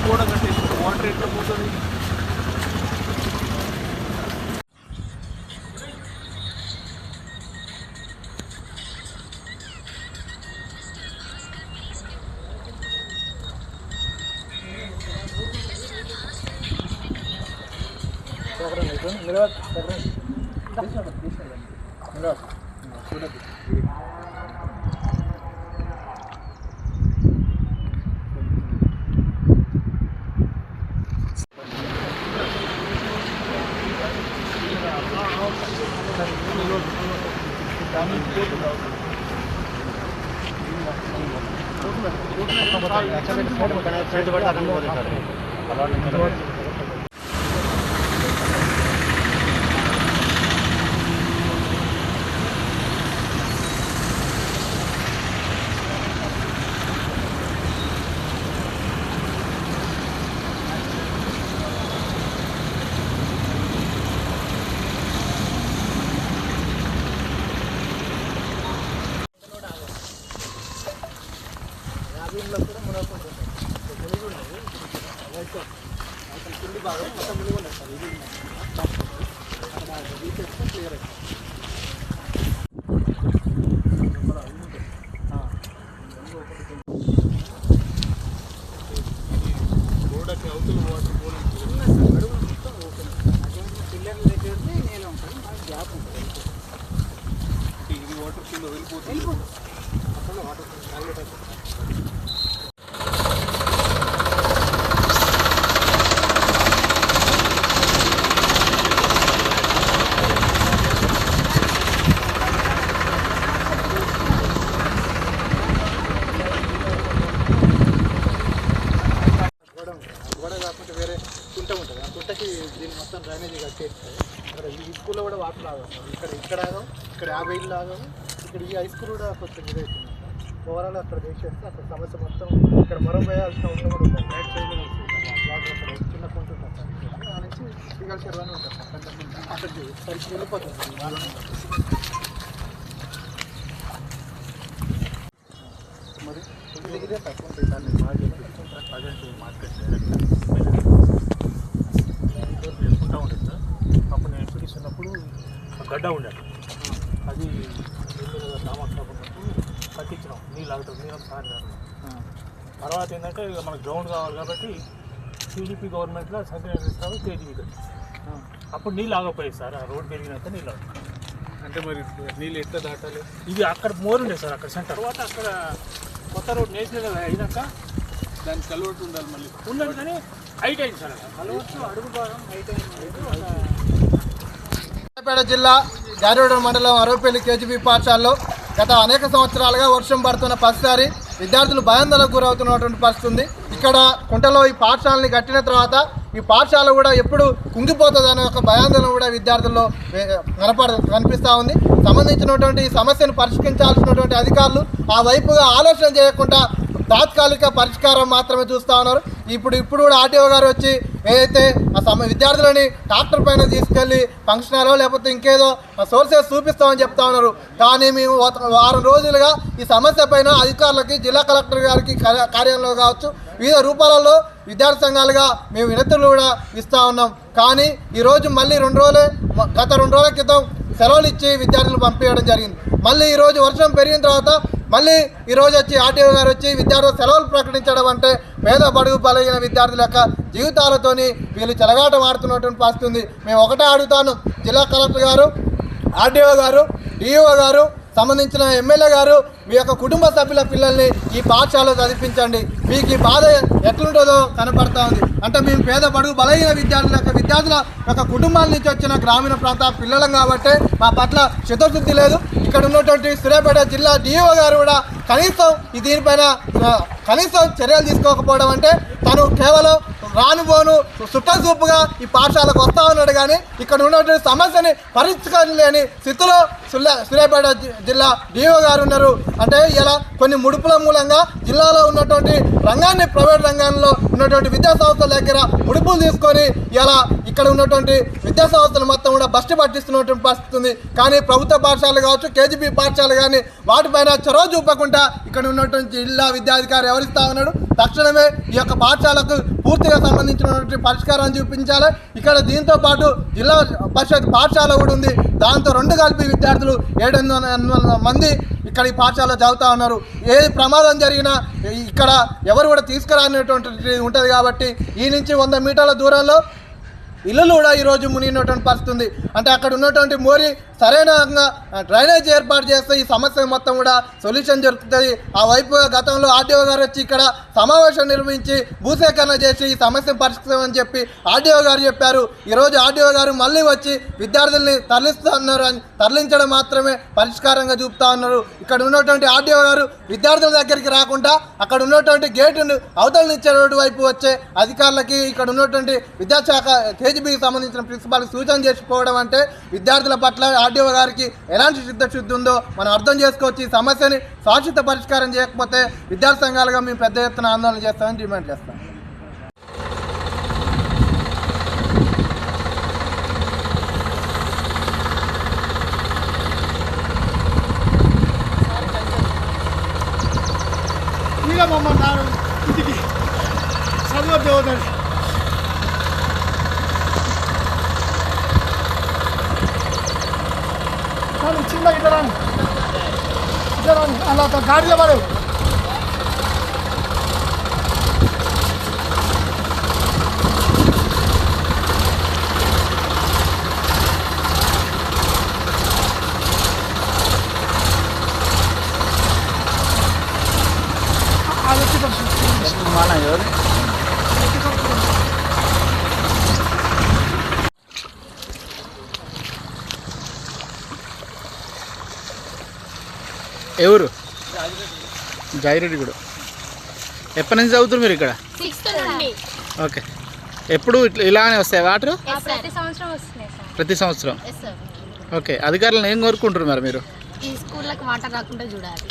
గోడ కట్టేసి వాటర్ ఎట్లా పోతుంది? దీన్ని మొత్తం డ్రైనేజీ కట్టేస్తే అక్కడ ఈ స్కూల్లో కూడా వాటర్ ఆగదు. ఇక్కడ ఆగం, ఇక్కడ 50 ఇళ్ళు ఆగము, ఇక్కడ ఈ హై స్కూల్ కూడా కొంచెం ఇదవుతుంది. ఓవరాల్ అక్కడ చేసేస్తే అక్కడ సమస్య మొత్తం ఇక్కడ మరం వేయాల్సిన అవసరం కూడా ఉంటుంది. రైట్ సైడ్ వాటర్ అక్కడ చిన్న కొంత ఉంటుంది సార్, ఆ నుంచి దిగాల చెరువు ఉంటుంది సార్. అక్కడికి సరికి వెళ్ళిపోతుంది మరి ఇదే తక్కువ ఉంటాయి సార్. నేను ప్రజెంట్ మార్కెట్ చేసుకుంటూ ఉండేది సార్. అప్పుడు నేను ఎంపీటీస్ ఉన్నప్పుడు గడ్డ ఉండేది, అది దామన్నప్పుడు కట్టించినాం. నీళ్ళు ఆగుతుంది, నీళ్ళు సార్ తర్వాత ఏంటంటే ఇక మనకు గ్రౌండ్ కావాలి కాబట్టి టీడీపీ గవర్నమెంట్లో సంక్రాంతి ఇస్తాము కేజీబీ కట్టి అప్పుడు నీళ్ళు ఆగపోయాయి సార్. ఆ రోడ్డు పెరిగినాక నీళ్ళు ఆగుతాయి. అంటే మరి నీళ్ళు ఎట్లా దాటాలి? ఇది అక్కడ మోరు ఉండే సార్, అక్కడ సెంటర్. తర్వాత అక్కడ కొత్త రోడ్ నేషనల్ అయినాక దానికి కలవట్టు ఉండాలి, మళ్ళీ ఉండదు కానీ హైట్ అయింది సార్. కలవచ్చు అడుగు భాగం హైట్ అయింది. సూర్యాపేట జిల్లా జారిగూడెం మండలం అరవపల్లి కేజీబీ పాఠశాలలో గత అనేక సంవత్సరాలుగా వర్షం పడుతున్న ప్రతిసారి విద్యార్థులు భయాందోళనకు గురవుతున్నటువంటి పరిస్థితి ఉంది. ఇక్కడ కుంటలో ఈ పాఠశాలని కట్టిన తర్వాత ఈ పాఠశాల కూడా ఎప్పుడు కుంగిపోతుంది అనే ఒక భయాందోళన కూడా విద్యార్థుల్లో కనిపిస్తూ ఉంది. సంబంధించినటువంటి ఈ సమస్యను పరిష్కరించాల్సినటువంటి అధికారులు ఆ వైపుగా ఆలోచన చేయకుండా తాత్కాలిక పరిష్కారం మాత్రమే చూస్తూ ఉన్నారు. ఇప్పుడు కూడా ఆర్టీఓ గారు వచ్చి ఏదైతే విద్యార్థులని ట్రాక్టర్ పైన తీసుకెళ్ళి ఫంక్షన్ హాల్లో లేకపోతే ఇంకేదో సోర్సెస్ చూపిస్తామని చెప్తా ఉన్నారు. కానీ మేము వారం రోజులుగా ఈ సమస్య పైన అధికారులకి, జిల్లా కలెక్టర్ గారికి కార్యాలయంలో కావచ్చు వివిధ రూపాలలో విద్యార్థి సంఘాలుగా మేము వినతులు కూడా ఇస్తూ ఉన్నాం. కానీ ఈరోజు మళ్ళీ గత 2 రోజుల క్రితం సెలవులు ఇచ్చి విద్యార్థులు పంపించడం జరిగింది. మళ్ళీ ఈరోజు వర్షం పెరిగిన తర్వాత మళ్ళీ ఈరోజు వచ్చి ఆర్టీఓ గారు వచ్చి విద్యార్థులు సెలవులు ప్రకటించడం అంటే పేద బడుగు బలైన విద్యార్థుల యొక్క జీవితాలతోని వీళ్ళు చెలగాటం ఆడుతున్నటువంటి పరిస్థితి ఉంది. మేము ఒకటే అడుగుతాను, జిల్లా కలెక్టర్ గారు, ఆర్టీఓ గారు, డిఈఓ గారు, సంబంధించిన ఎమ్మెల్యే గారు, మీ యొక్క కుటుంబ సభ్యుల పిల్లల్ని ఈ పాఠశాలలో చదివించండి. మీకు ఈ బాధ ఎట్లుంటుందో కనపడతా ఉంది. అంటే మేము పేద బడుగు బలైన విద్యార్థుల యొక్క కుటుంబాల నుంచి వచ్చిన గ్రామీణ ప్రాంత పిల్లలం కాబట్టి మా పట్ల చిత్తశుద్ధి లేదు. ఇక్కడ ఉన్నటువంటి సూర్యాపేట జిల్లా డిఈఓ గారు కూడా కనీసం దీనిపైన కనీసం చర్యలు తీసుకోకపోవడం అంటే తను కేవలం రానుబోను సుట్టం చూపుగా ఈ పాఠశాలకు వస్తూ ఉన్నాడు. కానీ ఇక్కడ ఉన్నటువంటి సమస్యని పరిష్కరించలేని స్థితిలో సూర్యాపేట జిల్లా డిఓ గారు ఉన్నారు. అంటే ఇలా కొన్ని ముడుపుల మూలంగా జిల్లాలో ఉన్నటువంటి రంగాన్ని, ప్రైవేట్ రంగంలో ఉన్నటువంటి విద్యా సంస్థల దగ్గర ముడుపులు తీసుకొని ఇలా ఇక్కడ ఉన్నటువంటి విద్యా సంస్థలు మొత్తం కూడా బస్టు పట్టిస్తున్నటువంటి పరిస్థితి ఉంది. కానీ ప్రభుత్వ పాఠశాలలు కావచ్చు, కేజీబీ పాఠశాలలు కానీ వాటిపైన చొరవ చూపకుండా ఇక్కడ ఉన్నటువంటి జిల్లా విద్యాధికారి ఎవరిస్తా ఉన్నాడు. తక్షణమే ఈ యొక్క పాఠశాలకు పూర్తిగా సంబంధించినటువంటి పరిష్కారం చూపించాలి. ఇక్కడ దీంతో పాటు జిల్లా పరిషత్ పాఠశాల కూడా ఉంది. దాంతో 2 కలిపి విద్యార్థులు 700 మంది ఇక్కడ ఈ పాఠశాలలో చదువుతూ ఉన్నారు. ఏ ప్రమాదం జరిగినా ఇక్కడ ఎవరు కూడా తీసుకురానటువంటి ఉంటుంది కాబట్టి ఈ నుంచి 100 మీటర్ల దూరంలో ఇల్లులు కూడా ఈరోజు మునిగినటువంటి పరిస్థితి ఉంది. అంటే అక్కడ ఉన్నటువంటి మోరి సరైన డ్రైనేజ్ ఏర్పాటు చేస్తే ఈ సమస్య మొత్తం కూడా సొల్యూషన్ జరుగుతుంది. ఆ వైపు గతంలో ఆర్డీఓ గారు వచ్చి ఇక్కడ సమావేశం నిర్వహించి భూసేకరణ చేసి ఈ సమస్యను పరిష్కరించమని చెప్పి ఆర్డీఓ గారు చెప్పారు. ఈరోజు ఆర్డీఓ గారు మళ్ళీ వచ్చి విద్యార్థుల్ని తరలిస్తూ ఉన్నారు. అని తరలించడం మాత్రమే పరిష్కారంగా చూపుతా ఉన్నారు. ఇక్కడ ఉన్నటువంటి ఆర్డీఓ గారు విద్యార్థుల దగ్గరికి రాకుండా అక్కడ ఉన్నటువంటి గేటును అవతలనిచ్చే రోడ్డు వైపు వచ్చే అధికారులకి ఇక్కడ ఉన్నటువంటి విద్యాశాఖ కేజీబీకి సంబంధించిన ప్రిన్సిపాల్కి సూచన చేసిపోవడం అంటే విద్యార్థుల పట్ల ఆర్డీఓ గారికి ఎలాంటి చిత్తశుద్ధి ఉందో మనం అర్థం చేసుకోవచ్చు. ఈ సమస్యని శాశ్వత పరిష్కారం చేయకపోతే విద్యార్థి సంఘాలుగా మేము పెద్ద ఎత్తున ఆందోళన చేస్తామని డిమాండ్ చేస్తాం. మమ్మల్ని ఇంటికి చదువు అవుతుంది. చిన్న ఇద్దరాని అలా గాడిలో పడేవు. అది వచ్చి ఎవరు జాయిరెడ్డి కూడా ఎప్పటి నుంచి చదువుతున్నారు మీరు ఇక్కడ? 6th నుండి. ఓకే. ఎప్పుడు ఇలానే వస్తాయి వాటర్? ప్రతి సంవత్సరం వస్తున్నాయి సార్. ప్రతి సంవత్సరం. Yes sir. ఓకే. అధికారులను ఏం కోరుకుంటారు మరి మీరు? ఈ స్కూళ్ళకి వాటర్ రాకుండా చూడాలి.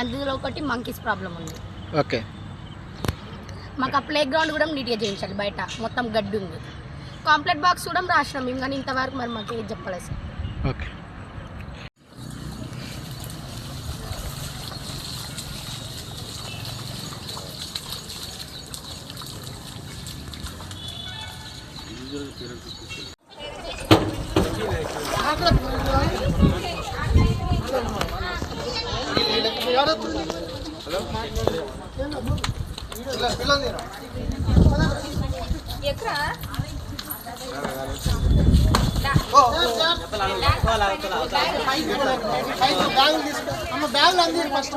అందులో ఒకటి మంకీస్ ప్రాబ్లం ఉంది. ఓకే. మాకు ఆ ప్లే గ్రౌండ్ కూడా నీట్గా చేయించాలి. బయట మొత్తం గడ్డి ఉంది. కాంప్లెట్ బాక్స్ కూడా రాసినాం మేము, కానీ ఇంతవరకు మరి మాకు ఏది చెప్పలేదు సార్. ఓకే. బ్యాగులు అంది ఫస్ట్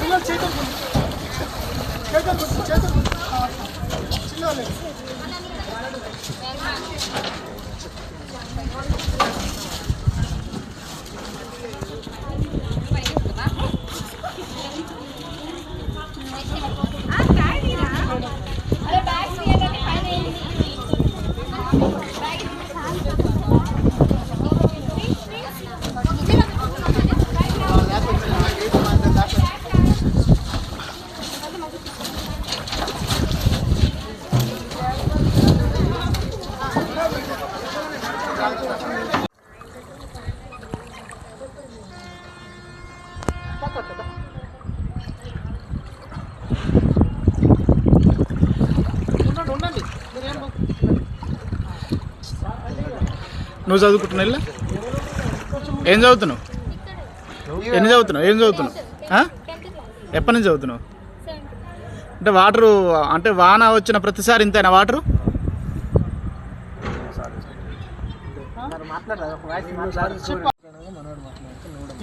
పిల్లలు చేతులు చిన్న నువ్వు చదువుకుంటున్నావు? ఏం చదువుతున్నావు? ఎన్ని చదువుతున్నావు? ఏం చదువుతున్నావు? ఎప్పటి నుంచి చదువుతున్నావు? అంటే వాటరు అంటే వాన వచ్చిన ప్రతిసారి ఇంతేనా వాటరు?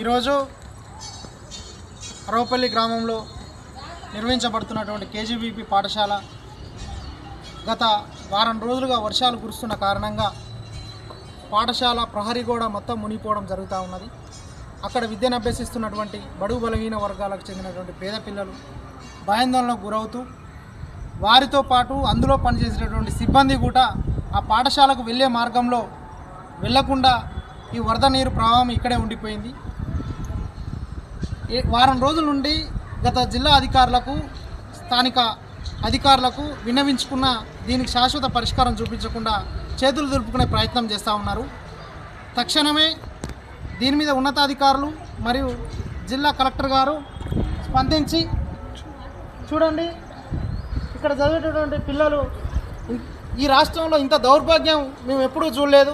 ఈరోజు అరవపల్లి గ్రామంలో నిర్వహించబడుతున్నటువంటి కేజీబీపీ పాఠశాల గత వారం రోజులుగా వర్షాలు కురుస్తున్న కారణంగా పాఠశాల ప్రహరీ గోడ మొత్తం మునిగిపోవడం జరుగుతూ ఉన్నది. అక్కడ విద్యను అభ్యసిస్తున్నటువంటి బడుగు బలహీన వర్గాలకు చెందినటువంటి పేద పిల్లలు భయాందోళనకు గురవుతూ వారితో పాటు అందులో పనిచేసేటటువంటి సిబ్బంది కూడా ఆ పాఠశాలకు వెళ్ళే మార్గంలో వెళ్లకుండా ఈ వరద నీరు ప్రవాహం ఇక్కడే ఉండిపోయింది. వారం రోజుల నుండి గత జిల్లా అధికారులకు స్థానిక అధికారులకు విన్నవించుకున్న దీనికి శాశ్వత పరిష్కారం చూపించకుండా చేతులు దులుపుకునే ప్రయత్నం చేస్తూ ఉన్నారు. తక్షణమే దీని మీద ఉన్నతాధికారులు మరియు జిల్లా కలెక్టర్ గారు స్పందించి చూడండి, ఇక్కడ చదివేటటువంటి పిల్లలు ఈ రాష్ట్రంలో ఇంత దౌర్భాగ్యం మేము ఎప్పుడూ చూడలేదు.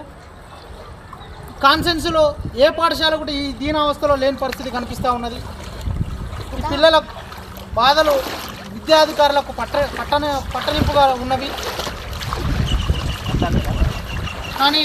కాన్సెన్స్లో ఏ పాఠశాల కూడా ఈ దీనావస్థలో లేని పరిస్థితి కనిపిస్తూ ఉన్నది. ఈ పిల్లల బాధలు విద్యాధికారులకు పట్టనింపుగా ఉన్నవి. కానీ